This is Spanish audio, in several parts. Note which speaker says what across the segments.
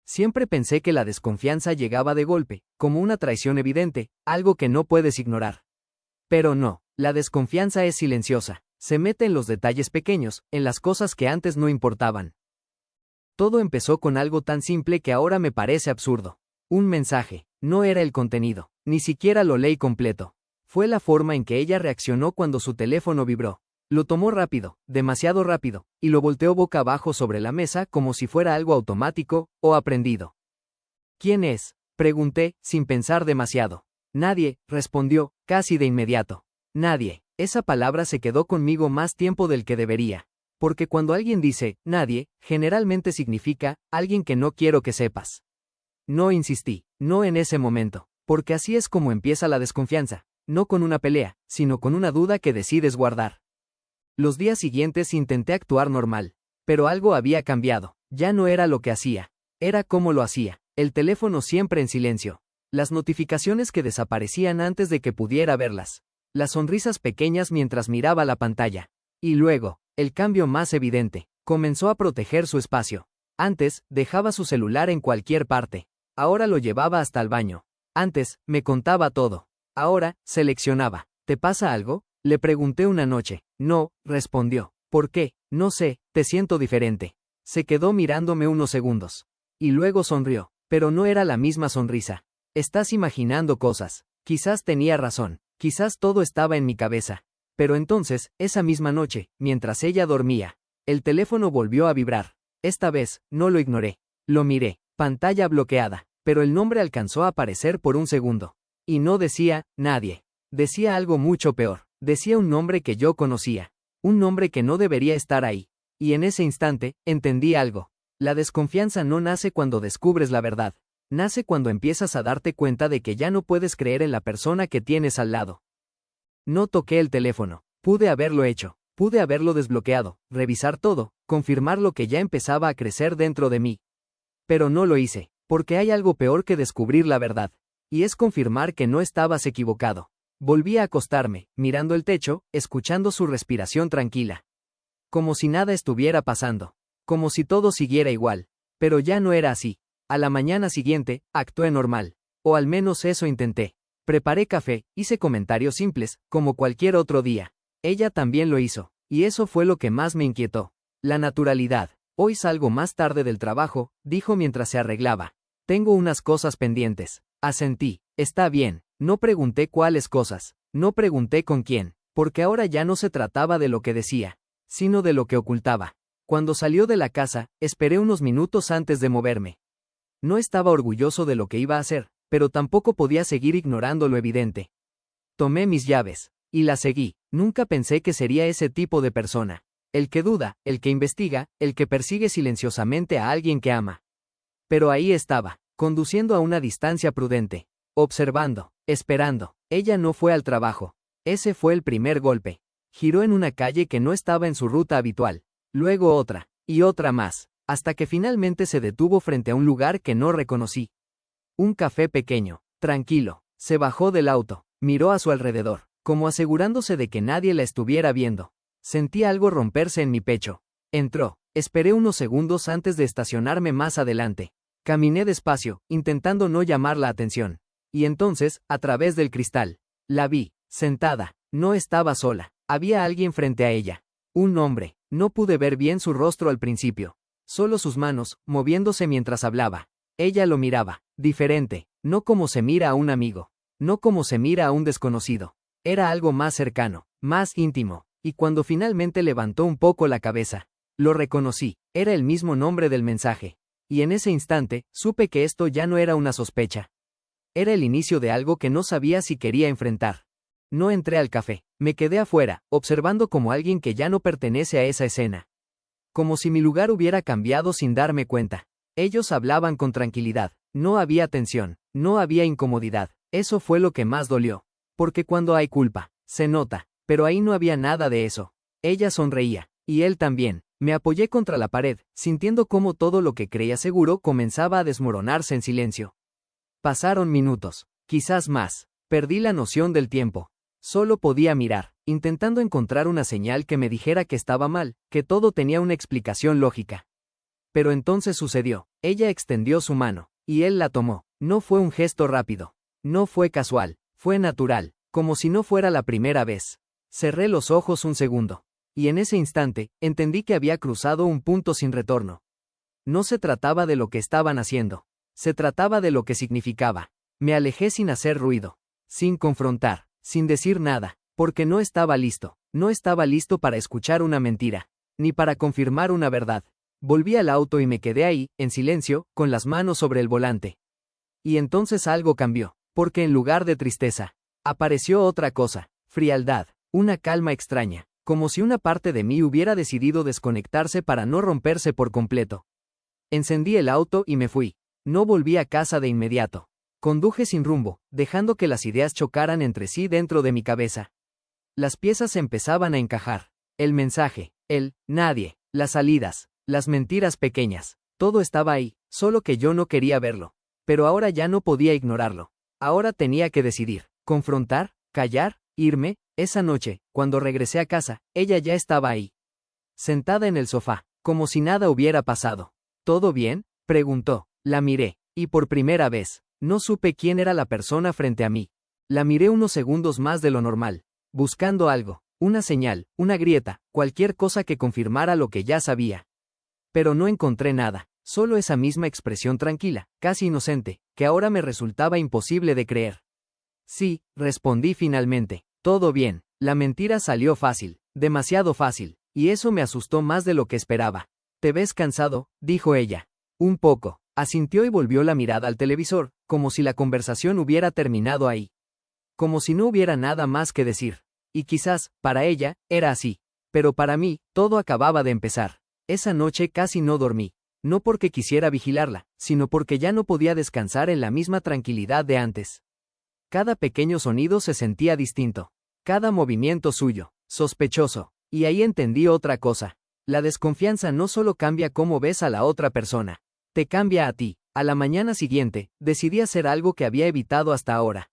Speaker 1: Siempre pensé que la desconfianza llegaba de golpe, como una traición evidente, algo que no puedes ignorar. Pero no, la desconfianza es silenciosa, se mete en los detalles pequeños, en las cosas que antes no importaban. Todo empezó con algo tan simple que ahora me parece absurdo. Un mensaje, no era el contenido, ni siquiera lo leí completo. Fue la forma en que ella reaccionó cuando su teléfono vibró. Lo tomó rápido, demasiado rápido, y lo volteó boca abajo sobre la mesa como si fuera algo automático o aprendido. ¿Quién es?, pregunté, sin pensar demasiado. Nadie, respondió, casi de inmediato. Nadie. Esa palabra se quedó conmigo más tiempo del que debería. Porque cuando alguien dice, nadie, generalmente significa, alguien que no quiero que sepas. No insistí, no en ese momento, porque así es como empieza la desconfianza, no con una pelea, sino con una duda que decides guardar. Los días siguientes intenté actuar normal, pero algo había cambiado, ya no era lo que hacía, era cómo lo hacía, el teléfono siempre en silencio, las notificaciones que desaparecían antes de que pudiera verlas, las sonrisas pequeñas mientras miraba la pantalla, y luego, el cambio más evidente, comenzó a proteger su espacio. Antes, dejaba su celular en cualquier parte, ahora lo llevaba hasta el baño. Antes, me contaba todo, ahora, seleccionaba. ¿Te pasa algo?, le pregunté una noche. No, respondió. ¿Por qué? No sé, te siento diferente. Se quedó mirándome unos segundos. Y luego sonrió, pero no era la misma sonrisa. Estás imaginando cosas. Quizás tenía razón, quizás todo estaba en mi cabeza. Pero entonces, esa misma noche, mientras ella dormía, el teléfono volvió a vibrar. Esta vez, no lo ignoré. Lo miré, pantalla bloqueada, pero el nombre alcanzó a aparecer por un segundo. Y no decía, nadie. Decía algo mucho peor. Decía un nombre que yo conocía. Un nombre que no debería estar ahí. Y en ese instante, entendí algo. La desconfianza no nace cuando descubres la verdad. Nace cuando empiezas a darte cuenta de que ya no puedes creer en la persona que tienes al lado. No toqué el teléfono. Pude haberlo hecho. Pude haberlo desbloqueado, revisar todo, confirmar lo que ya empezaba a crecer dentro de mí. Pero no lo hice, porque hay algo peor que descubrir la verdad. Y es confirmar que no estabas equivocado. Volví a acostarme, mirando el techo, escuchando su respiración tranquila. Como si nada estuviera pasando. Como si todo siguiera igual. Pero ya no era así. A la mañana siguiente, actué normal. O al menos eso intenté. Preparé café, hice comentarios simples, como cualquier otro día. Ella también lo hizo. Y eso fue lo que más me inquietó. La naturalidad. Hoy salgo más tarde del trabajo, dijo mientras se arreglaba. Tengo unas cosas pendientes. Asentí. Está bien. No pregunté cuáles cosas. No pregunté con quién. Porque ahora ya no se trataba de lo que decía, sino de lo que ocultaba. Cuando salió de la casa, esperé unos minutos antes de moverme. No estaba orgulloso de lo que iba a hacer, pero tampoco podía seguir ignorando lo evidente. Tomé mis llaves. Y la seguí. Nunca pensé que sería ese tipo de persona. El que duda, el que investiga, el que persigue silenciosamente a alguien que ama. Pero ahí estaba, conduciendo a una distancia prudente. Observando, esperando. Ella no fue al trabajo. Ese fue el primer golpe. Giró en una calle que no estaba en su ruta habitual. Luego otra, y otra más, hasta que finalmente se detuvo frente a un lugar que no reconocí. Un café pequeño, tranquilo. Se bajó del auto, miró a su alrededor, como asegurándose de que nadie la estuviera viendo. Sentí algo romperse en mi pecho. Entró. Esperé unos segundos antes de estacionarme más adelante. Caminé despacio, intentando no llamar la atención. Y entonces, a través del cristal, la vi, sentada. No estaba sola. Había alguien frente a ella. Un hombre. No pude ver bien su rostro al principio. Solo sus manos, moviéndose mientras hablaba. Ella lo miraba, diferente, no como se mira a un amigo. No como se mira a un desconocido. Era algo más cercano, más íntimo. Y cuando finalmente levantó un poco la cabeza, lo reconocí. Era el mismo nombre del mensaje. Y en ese instante, supe que esto ya no era una sospecha. Era el inicio de algo que no sabía si quería enfrentar. No entré al café. Me quedé afuera, observando como alguien que ya no pertenece a esa escena. Como si mi lugar hubiera cambiado sin darme cuenta. Ellos hablaban con tranquilidad. No había tensión. No había incomodidad. Eso fue lo que más dolió. Porque cuando hay culpa, se nota. Pero ahí no había nada de eso. Ella sonreía. Y él también. Me apoyé contra la pared, sintiendo cómo todo lo que creía seguro comenzaba a desmoronarse en silencio. Pasaron minutos. Quizás más. Perdí la noción del tiempo. Solo podía mirar, intentando encontrar una señal que me dijera que estaba mal, que todo tenía una explicación lógica. Pero entonces sucedió. Ella extendió su mano, y él la tomó. No fue un gesto rápido. No fue casual. Fue natural, como si no fuera la primera vez. Cerré los ojos un segundo. Y en ese instante, entendí que había cruzado un punto sin retorno. No se trataba de lo que estaban haciendo. Se trataba de lo que significaba. Me alejé sin hacer ruido. Sin confrontar. Sin decir nada. Porque no estaba listo. No estaba listo para escuchar una mentira. Ni para confirmar una verdad. Volví al auto y me quedé ahí, en silencio, con las manos sobre el volante. Y entonces algo cambió. Porque en lugar de tristeza, apareció otra cosa. Frialdad. Una calma extraña. Como si una parte de mí hubiera decidido desconectarse para no romperse por completo. Encendí el auto y me fui. No volví a casa de inmediato. Conduje sin rumbo, dejando que las ideas chocaran entre sí dentro de mi cabeza. Las piezas empezaban a encajar. El mensaje, el nadie, las salidas, las mentiras pequeñas. Todo estaba ahí, solo que yo no quería verlo. Pero ahora ya no podía ignorarlo. Ahora tenía que decidir. Confrontar, callar, irme. Esa noche, cuando regresé a casa, ella ya estaba ahí. Sentada en el sofá, como si nada hubiera pasado. ¿Todo bien?, preguntó. La miré, y por primera vez, no supe quién era la persona frente a mí. La miré unos segundos más de lo normal, buscando algo, una señal, una grieta, cualquier cosa que confirmara lo que ya sabía. Pero no encontré nada, solo esa misma expresión tranquila, casi inocente, que ahora me resultaba imposible de creer. Sí, respondí finalmente. Todo bien. La mentira salió fácil, demasiado fácil, y eso me asustó más de lo que esperaba. ¿Te ves cansado?, dijo ella. Un poco. Asintió y volvió la mirada al televisor, como si la conversación hubiera terminado ahí. Como si no hubiera nada más que decir. Y quizás, para ella, era así. Pero para mí, todo acababa de empezar. Esa noche casi no dormí. No porque quisiera vigilarla, sino porque ya no podía descansar en la misma tranquilidad de antes. Cada pequeño sonido se sentía distinto. Cada movimiento suyo, sospechoso. Y ahí entendí otra cosa. La desconfianza no solo cambia cómo ves a la otra persona. Te cambia a ti. A la mañana siguiente, decidí hacer algo que había evitado hasta ahora.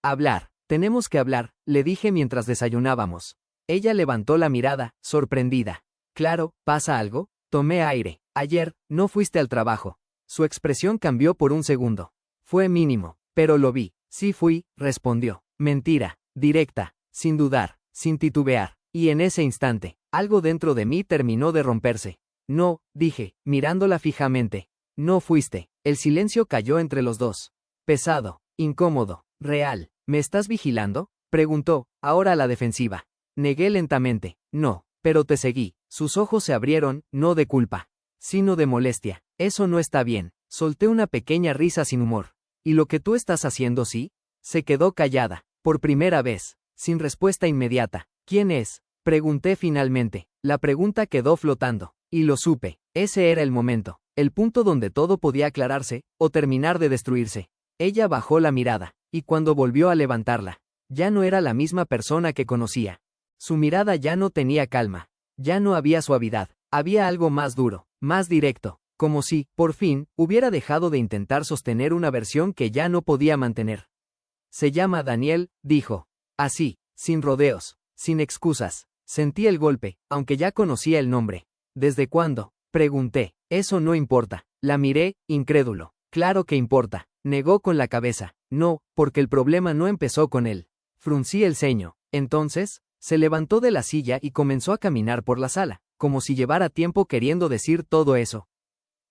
Speaker 1: Hablar. Tenemos que hablar, le dije mientras desayunábamos. Ella levantó la mirada, sorprendida. Claro, ¿pasa algo? Tomé aire. Ayer, no fuiste al trabajo. Su expresión cambió por un segundo. Fue mínimo, pero lo vi. Sí fui, respondió. Mentira, directa, sin dudar, sin titubear. Y en ese instante, algo dentro de mí terminó de romperse. No, dije, mirándola fijamente. No fuiste. El silencio cayó entre los dos. Pesado, incómodo, real. ¿Me estás vigilando?, preguntó, ahora a la defensiva. Negué lentamente. No, pero te seguí. Sus ojos se abrieron, no de culpa, sino de molestia. Eso no está bien. Solté una pequeña risa sin humor. ¿Y lo que tú estás haciendo sí? Se quedó callada, por primera vez, sin respuesta inmediata. ¿Quién es?, pregunté finalmente. La pregunta quedó flotando. Y lo supe. Ese era el momento. El punto donde todo podía aclararse, o terminar de destruirse. Ella bajó la mirada, y cuando volvió a levantarla, ya no era la misma persona que conocía. Su mirada ya no tenía calma. Ya no había suavidad. Había algo más duro, más directo. Como si, por fin, hubiera dejado de intentar sostener una versión que ya no podía mantener. Se llama Daniel, dijo. Así, sin rodeos, sin excusas. Sentí el golpe, aunque ya conocía el nombre. ¿Desde cuándo?, pregunté. Eso no importa. La miré, incrédulo. Claro que importa. Negó con la cabeza. No, porque el problema no empezó con él. Fruncí el ceño. Entonces, se levantó de la silla y comenzó a caminar por la sala, como si llevara tiempo queriendo decir todo eso.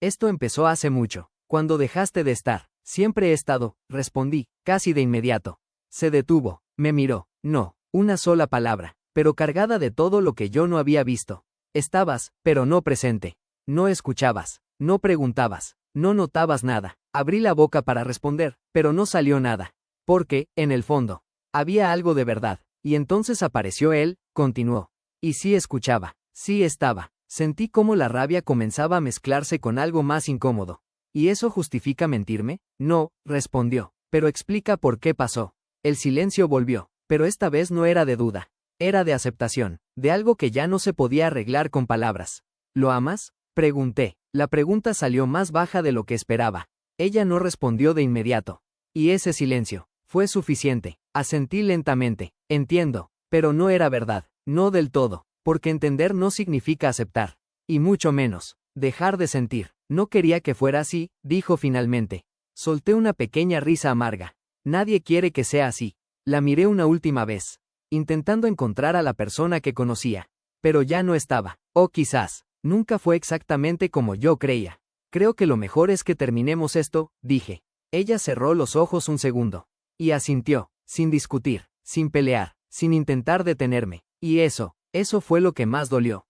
Speaker 1: Esto empezó hace mucho. Cuando dejaste de estar. Siempre he estado, respondí, casi de inmediato. Se detuvo, me miró. No, una sola palabra, pero cargada de todo lo que yo no había visto. Estabas, pero no presente. No escuchabas, no preguntabas, no notabas nada. Abrí la boca para responder, pero no salió nada. Porque, en el fondo, había algo de verdad. Y entonces apareció él, continuó. Y sí escuchaba, sí estaba. Sentí cómo la rabia comenzaba a mezclarse con algo más incómodo. ¿Y eso justifica mentirme? No, respondió. Pero explica por qué pasó. El silencio volvió, pero esta vez no era de duda. Era de aceptación, de algo que ya no se podía arreglar con palabras. ¿Lo amas?, pregunté. La pregunta salió más baja de lo que esperaba. Ella no respondió de inmediato. Y ese silencio fue suficiente. Asentí lentamente. Entiendo, pero no era verdad. No del todo, porque entender no significa aceptar. Y mucho menos, dejar de sentir. No quería que fuera así, dijo finalmente. Solté una pequeña risa amarga. Nadie quiere que sea así. La miré una última vez, intentando encontrar a la persona que conocía. Pero ya no estaba. O quizás, nunca fue exactamente como yo creía. Creo que lo mejor es que terminemos esto, dije. Ella cerró los ojos un segundo. Y asintió, sin discutir, sin pelear, sin intentar detenerme. Y eso fue lo que más dolió.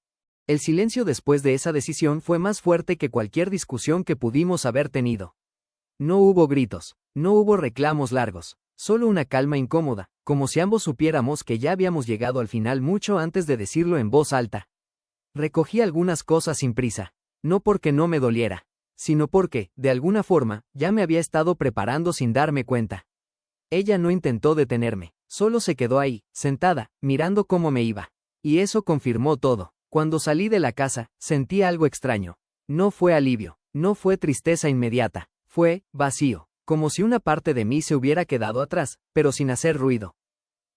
Speaker 1: El silencio después de esa decisión fue más fuerte que cualquier discusión que pudimos haber tenido. No hubo gritos, no hubo reclamos largos, solo una calma incómoda, como si ambos supiéramos que ya habíamos llegado al final mucho antes de decirlo en voz alta. Recogí algunas cosas sin prisa, no porque no me doliera, sino porque, de alguna forma, ya me había estado preparando sin darme cuenta. Ella no intentó detenerme, solo se quedó ahí, sentada, mirando cómo me iba. Y eso confirmó todo. Cuando salí de la casa, sentí algo extraño. No fue alivio, no fue tristeza inmediata, fue vacío, como si una parte de mí se hubiera quedado atrás, pero sin hacer ruido.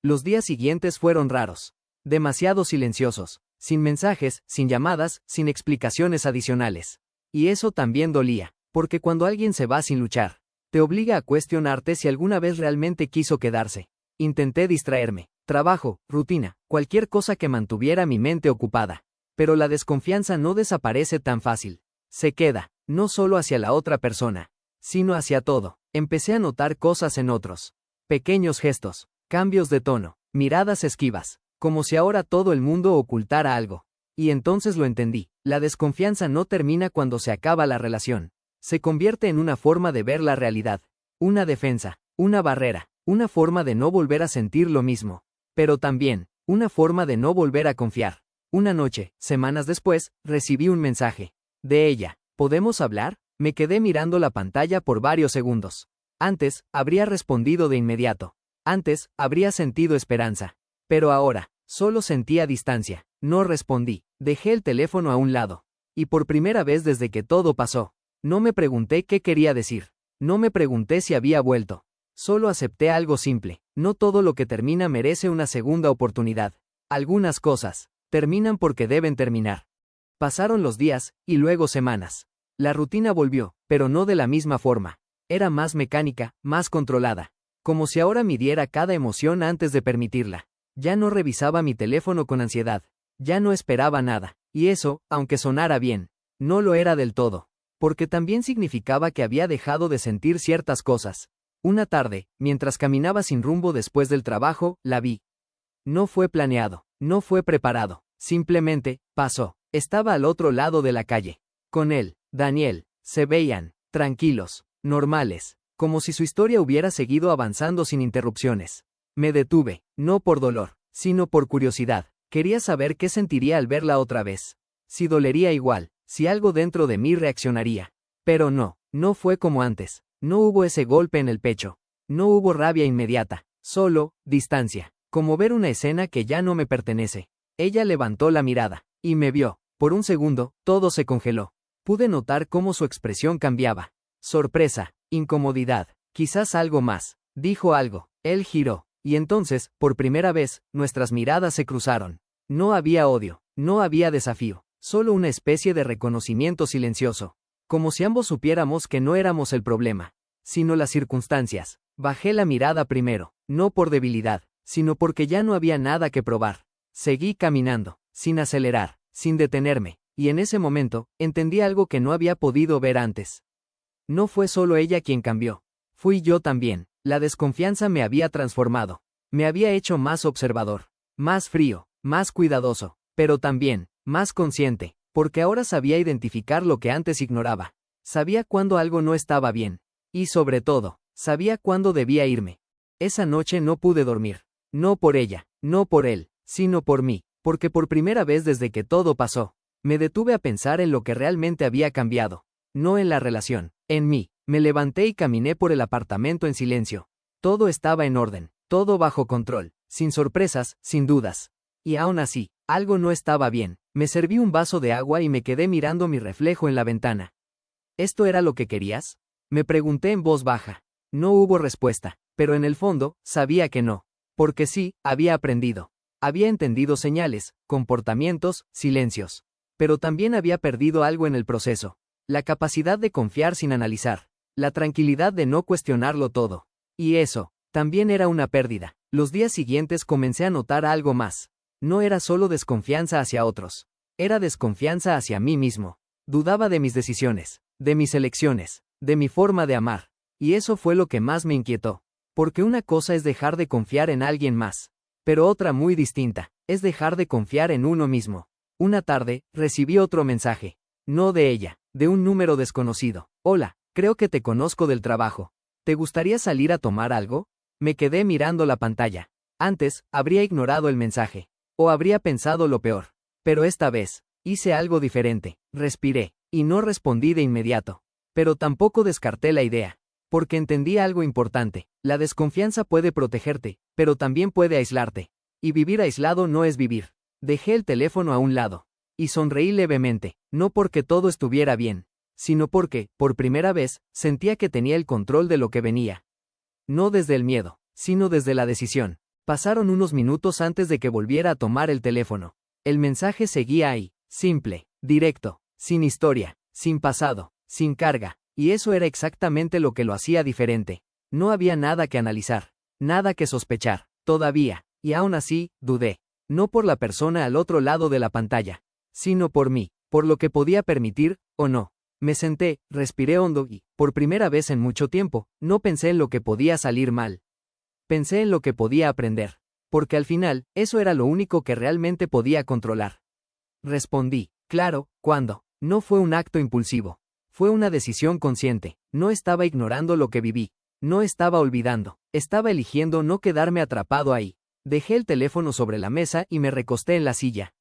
Speaker 1: Los días siguientes fueron raros, demasiado silenciosos, sin mensajes, sin llamadas, sin explicaciones adicionales. Y eso también dolía, porque cuando alguien se va sin luchar, te obliga a cuestionarte si alguna vez realmente quiso quedarse. Intenté distraerme, trabajo, rutina, cualquier cosa que mantuviera mi mente ocupada. Pero la desconfianza no desaparece tan fácil. Se queda, no solo hacia la otra persona, sino hacia todo. Empecé a notar cosas en otros. Pequeños gestos, cambios de tono, miradas esquivas, como si ahora todo el mundo ocultara algo. Y entonces lo entendí. La desconfianza no termina cuando se acaba la relación. Se convierte en una forma de ver la realidad. Una defensa, una barrera, una forma de no volver a sentir lo mismo. Pero también, una forma de no volver a confiar. Una noche, semanas después, recibí un mensaje. De ella. ¿Podemos hablar? Me quedé mirando la pantalla por varios segundos. Antes, habría respondido de inmediato. Antes, habría sentido esperanza. Pero ahora, solo sentía distancia. No respondí. Dejé el teléfono a un lado. Y por primera vez desde que todo pasó, no me pregunté qué quería decir. No me pregunté si había vuelto. Solo acepté algo simple. No todo lo que termina merece una segunda oportunidad. Algunas cosas terminan porque deben terminar. Pasaron los días, y luego semanas. La rutina volvió, pero no de la misma forma. Era más mecánica, más controlada. Como si ahora midiera cada emoción antes de permitirla. Ya no revisaba mi teléfono con ansiedad. Ya no esperaba nada. Y eso, aunque sonara bien, no lo era del todo. Porque también significaba que había dejado de sentir ciertas cosas. Una tarde, mientras caminaba sin rumbo después del trabajo, la vi. No fue planeado, no fue preparado, simplemente, pasó. Estaba al otro lado de la calle. Con él, Daniel, se veían, tranquilos, normales, como si su historia hubiera seguido avanzando sin interrupciones. Me detuve, no por dolor, sino por curiosidad. Quería saber qué sentiría al verla otra vez. Si dolería igual, si algo dentro de mí reaccionaría. Pero no fue como antes. No hubo ese golpe en el pecho. No hubo rabia inmediata, solo, distancia. Como ver una escena que ya no me pertenece. Ella levantó la mirada, y me vio. Por un segundo, todo se congeló. Pude notar cómo su expresión cambiaba. Sorpresa, incomodidad, quizás algo más. Dijo algo. Él giró, y entonces, por primera vez, nuestras miradas se cruzaron. No había odio, no había desafío, solo una especie de reconocimiento silencioso. Como si ambos supiéramos que no éramos el problema, sino las circunstancias. Bajé la mirada primero, no por debilidad, sino porque ya no había nada que probar. Seguí caminando, sin acelerar, sin detenerme, y en ese momento, entendí algo que no había podido ver antes. No fue solo ella quien cambió. Fui yo también. La desconfianza me había transformado. Me había hecho más observador, más frío, más cuidadoso, pero también, más consciente, porque ahora sabía identificar lo que antes ignoraba. Sabía cuándo algo no estaba bien. Y sobre todo, sabía cuándo debía irme. Esa noche no pude dormir. No por ella, no por él, sino por mí, porque por primera vez desde que todo pasó, me detuve a pensar en lo que realmente había cambiado. No en la relación, en mí. Me levanté y caminé por el apartamento en silencio. Todo estaba en orden, todo bajo control, sin sorpresas, sin dudas. Y aún así, algo no estaba bien. Me serví un vaso de agua y me quedé mirando mi reflejo en la ventana. ¿Esto era lo que querías? Me pregunté en voz baja. No hubo respuesta, pero en el fondo, sabía que no. Porque sí, había aprendido. Había entendido señales, comportamientos, silencios. Pero también había perdido algo en el proceso. La capacidad de confiar sin analizar. La tranquilidad de no cuestionarlo todo. Y eso, también era una pérdida. Los días siguientes comencé a notar algo más. No era solo desconfianza hacia otros. Era desconfianza hacia mí mismo. Dudaba de mis decisiones, de mis elecciones, de mi forma de amar. Y eso fue lo que más me inquietó. Porque una cosa es dejar de confiar en alguien más. Pero otra muy distinta, es dejar de confiar en uno mismo. Una tarde, recibí otro mensaje. No de ella, de un número desconocido. Hola, creo que te conozco del trabajo. ¿Te gustaría salir a tomar algo? Me quedé mirando la pantalla. Antes, habría ignorado el mensaje. O habría pensado lo peor. Pero esta vez, hice algo diferente. Respiré, y no respondí de inmediato. Pero tampoco descarté la idea. Porque entendí algo importante. La desconfianza puede protegerte, pero también puede aislarte. Y vivir aislado no es vivir. Dejé el teléfono a un lado. Y sonreí levemente, no porque todo estuviera bien, sino porque, por primera vez, sentía que tenía el control de lo que venía. No desde el miedo, sino desde la decisión. Pasaron unos minutos antes de que volviera a tomar el teléfono. El mensaje seguía ahí, simple, directo, sin historia, sin pasado, sin carga, y eso era exactamente lo que lo hacía diferente. No había nada que analizar, nada que sospechar, todavía, y aún así, dudé. No por la persona al otro lado de la pantalla, sino por mí, por lo que podía permitir, o no. Me senté, respiré hondo y, por primera vez en mucho tiempo, no pensé en lo que podía salir mal. Pensé en lo que podía aprender. Porque al final, eso era lo único que realmente podía controlar. Respondí, claro, ¿cuándo? No fue un acto impulsivo. Fue una decisión consciente. No estaba ignorando lo que viví. No estaba olvidando. Estaba eligiendo no quedarme atrapado ahí. Dejé el teléfono sobre la mesa y me recosté en la silla.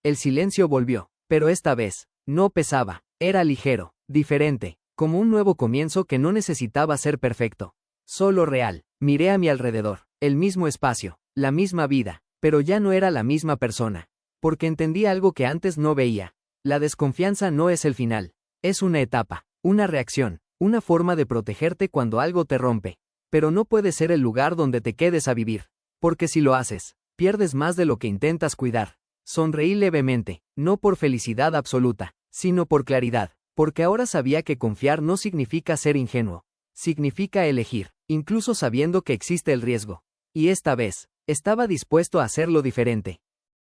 Speaker 1: El silencio volvió, pero esta vez, no pesaba. Era ligero, diferente, como un nuevo comienzo que no necesitaba ser perfecto. Solo real. Miré a mi alrededor, el mismo espacio, la misma vida, pero ya no era la misma persona. Porque entendí algo que antes no veía. La desconfianza no es el final. Es una etapa, una reacción, una forma de protegerte cuando algo te rompe. Pero no puede ser el lugar donde te quedes a vivir. Porque si lo haces, pierdes más de lo que intentas cuidar. Sonreí levemente, no por felicidad absoluta, sino por claridad, porque ahora sabía que confiar no significa ser ingenuo. Significa elegir, incluso sabiendo que existe el riesgo. Y esta vez, estaba dispuesto a hacerlo diferente.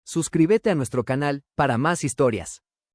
Speaker 1: Suscríbete a nuestro canal, para más historias.